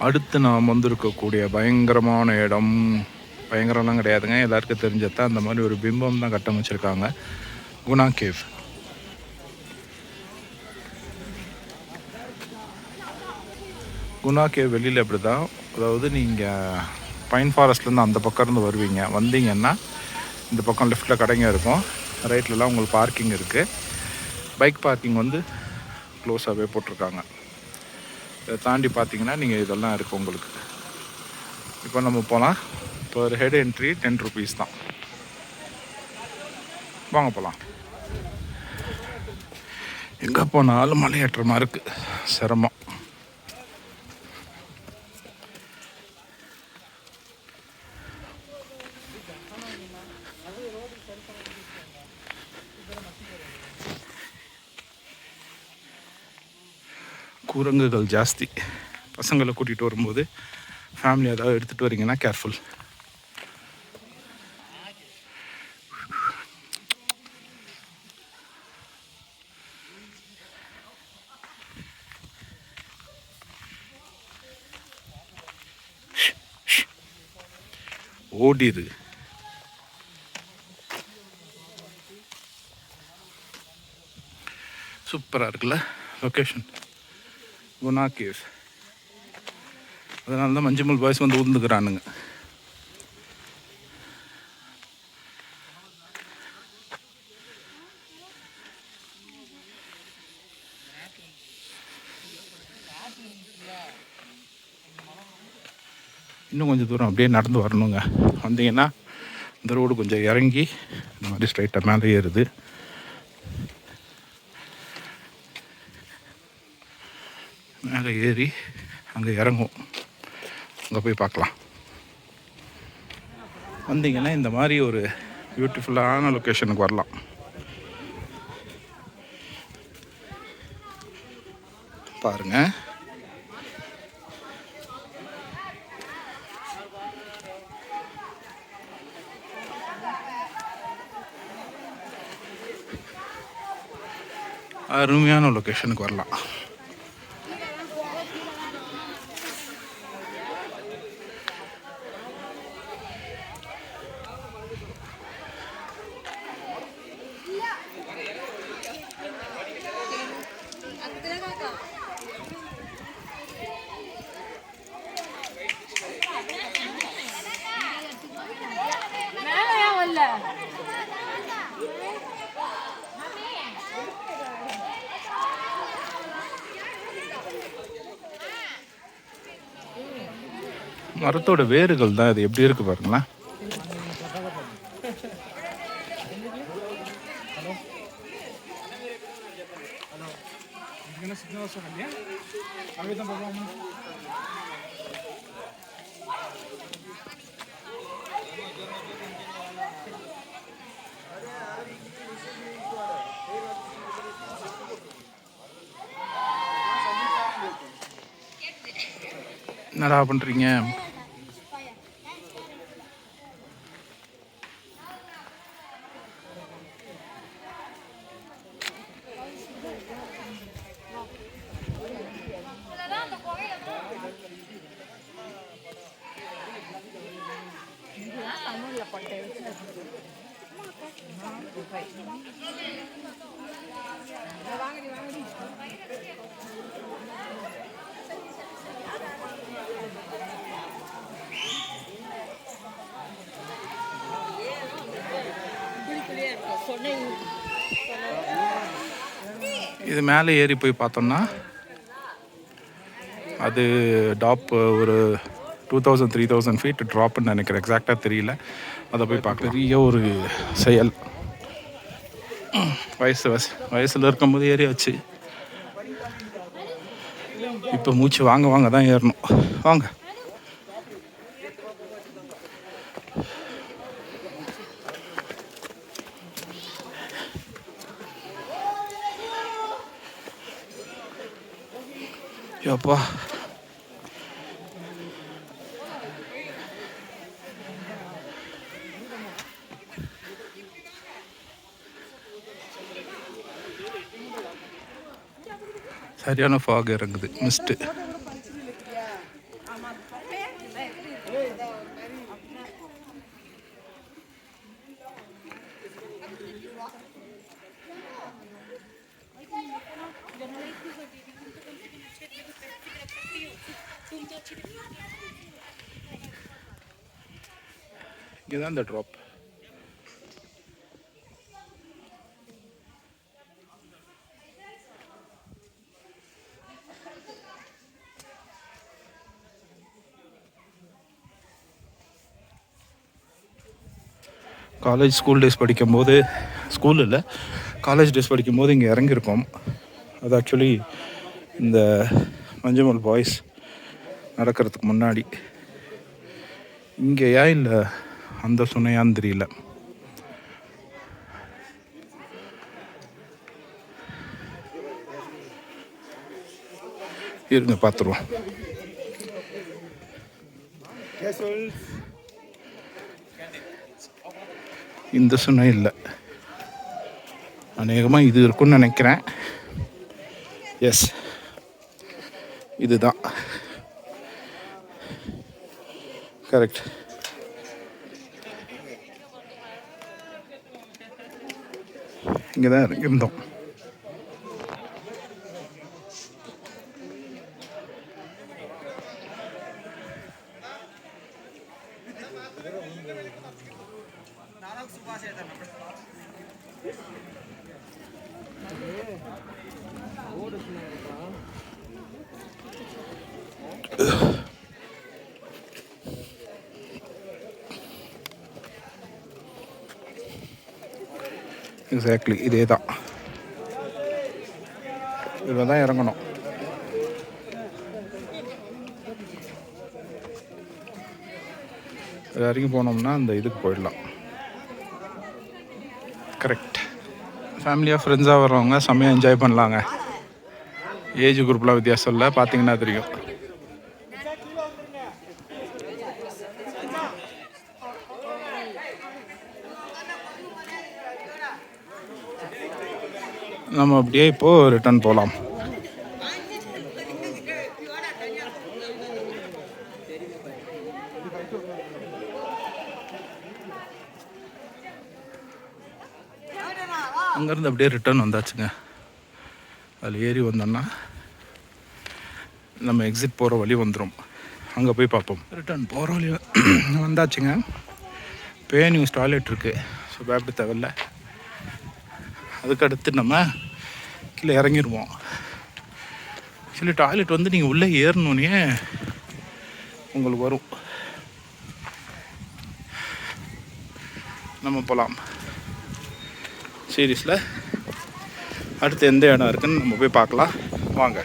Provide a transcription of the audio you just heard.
அடுத்து நாம் வந்திருக்கக்கூடிய பயங்கரமான இடம், பயங்கரம்லாம் கிடையாதுங்க, எல்லாருக்கும் தெரிஞ்சதான். அந்த மாதிரி ஒரு பிம்பம் தான் கட்டமைச்சிருக்காங்க, குணா கேவ். குணா கேவ் வெளியில் எப்படி தான், அதாவது நீங்கள் பைன் ஃபாரஸ்ட்லேருந்து அந்த பக்கம் இருந்து வருவீங்க, வந்தீங்கன்னா இந்த பக்கம் லெஃப்ட்டில் கடைங்க இருக்கும், ரைட்லலாம் உங்களுக்கு பார்க்கிங் இருக்குது. பைக் பார்க்கிங் வந்து க்ளோஸாகவே போட்டிருக்காங்க. இதை தாண்டி பார்த்தீங்கன்னா நீங்கள் இதெல்லாம் இருக்குது உங்களுக்கு. இப்போ நம்ம போகலாம். இப்போ ஒரு ஹெட் என்ட்ரி 10 ருபீஸ் தான். வாங்க போகலாம். எங்கே போனாலும் மலையேற்றமாக இருக்குது, சிரமம். குரங்குகள் ஜாஸ்தி. பசங்களை கூட்டிகிட்டு வரும்போது ஃபேமிலி ஏதாவது எடுத்துகிட்டு வரீங்கன்னா கேர்ஃபுல். ஓடிது. சூப்பராக இருக்குல்ல லொக்கேஷன், குணா கேவ். அதனால தான் மஞ்சுமல் பாய்ஸ் வந்து ஊந்துக்கிறானுங்க. இன்னும் கொஞ்சம் தூரம் அப்படியே நடந்து வரணுங்க. வந்தீங்கன்னா இந்த ரோடு கொஞ்சம் இறங்கி இந்த மாதிரி ஸ்ட்ரைட்டாக மேலே ஏறுது. மேலே ஏறி அங்கே இறங்கும், அங்கே போய் பார்க்கலாம். வந்தீங்கன்னா இந்த மாதிரி ஒரு பியூட்டிஃபுல்லான லொக்கேஷனுக்கு வரலாம். பாருங்கள், அருமையான லொக்கேஷனுக்கு வரலாம். மரத்தோட வேர்கள் தான் இது, எப்படி இருக்கு பாருங்களேன். என்னடா பண்றீங்க? இது மேலே ஏறி போய் பார்த்தோம்னா அது டாப் ஒரு 2000-3000 ஃபீட் ட்ராப்னு நினைக்கிறேன், எக்ஸாக்டாக தெரியல. அதை போய் பார்க்க பெரிய ஒரு செயல். வயசில் இருக்கும்போது ஏறியாச்சு, இப்போ மூச்சு வாங்க வாங்க தான் ஏறணும். வாங்க. அப்பா, சரியான ஃபாக் இறங்குது, மிஸ்ட்டு. இங்கே தான் இந்த ட்ராப். காலேஜ் ஸ்கூல் டேஸ் படிக்கும்போது, ஸ்கூல் இல்லை காலேஜ் டேஸ் படிக்கும்போது இங்கே இறங்கியிருக்கோம். அது ஆக்சுவலி இந்த மஞ்சமல் பாய்ஸ் நடக்கிறதுக்கு முன்னாடி. இங்கேயா இல்லை அந்த சுனையான்னு தெரியல. இருங்க பார்த்துருவோம். இந்த சுனை இல்லை, அநேகமாக இது இருக்குன்னு நினைக்கிறேன். எஸ், இதுதான் கரெக்ட். இங்கே தான் இருந்தோம். எக்ஸாக்ட்லி இதே தான். இதில் தான் இறங்கணும். இறங்கி போனோம்னா அந்த இதுக்கு போயிடலாம். கரெக்ட். ஃபேமிலியாக ஃப்ரெண்ட்ஸாக வர்றவங்க செம்மையாக என்ஜாய் பண்ணலாங்க. ஏஜ் குரூப்லாம் வித்தியாசம் இல்லை, பார்த்தீங்கன்னா தெரியும். நம்ம அப்படியே இப்போது ரிட்டர்ன் போகலாம். அங்கேருந்து அப்படியே ரிட்டர்ன் வந்தாச்சுங்க. அதில் ஏறி வந்தோன்னா நம்ம எக்ஸிட் போகிற வழி வந்துடும். அங்கே போய் பார்ப்போம். ரிட்டர்ன் போகிற வழி வந்தாச்சுங்க. நியூஸ் டாய்லெட் இருக்குது, ஸோ பயப்பட தேவையில்லை. அதுக்கடுத்து நம்ம கீழே இறங்கிடுவோம். ஆக்சுவலி டாய்லெட் வந்து நீங்கள் உள்ளே ஏறணுன்னே உங்களுக்கு வரும். நம்ம போகலாம். சீரீஸில் அடுத்து எந்த இடம் இருக்குதுன்னு நம்ம போய் பார்க்கலாம் வாங்க.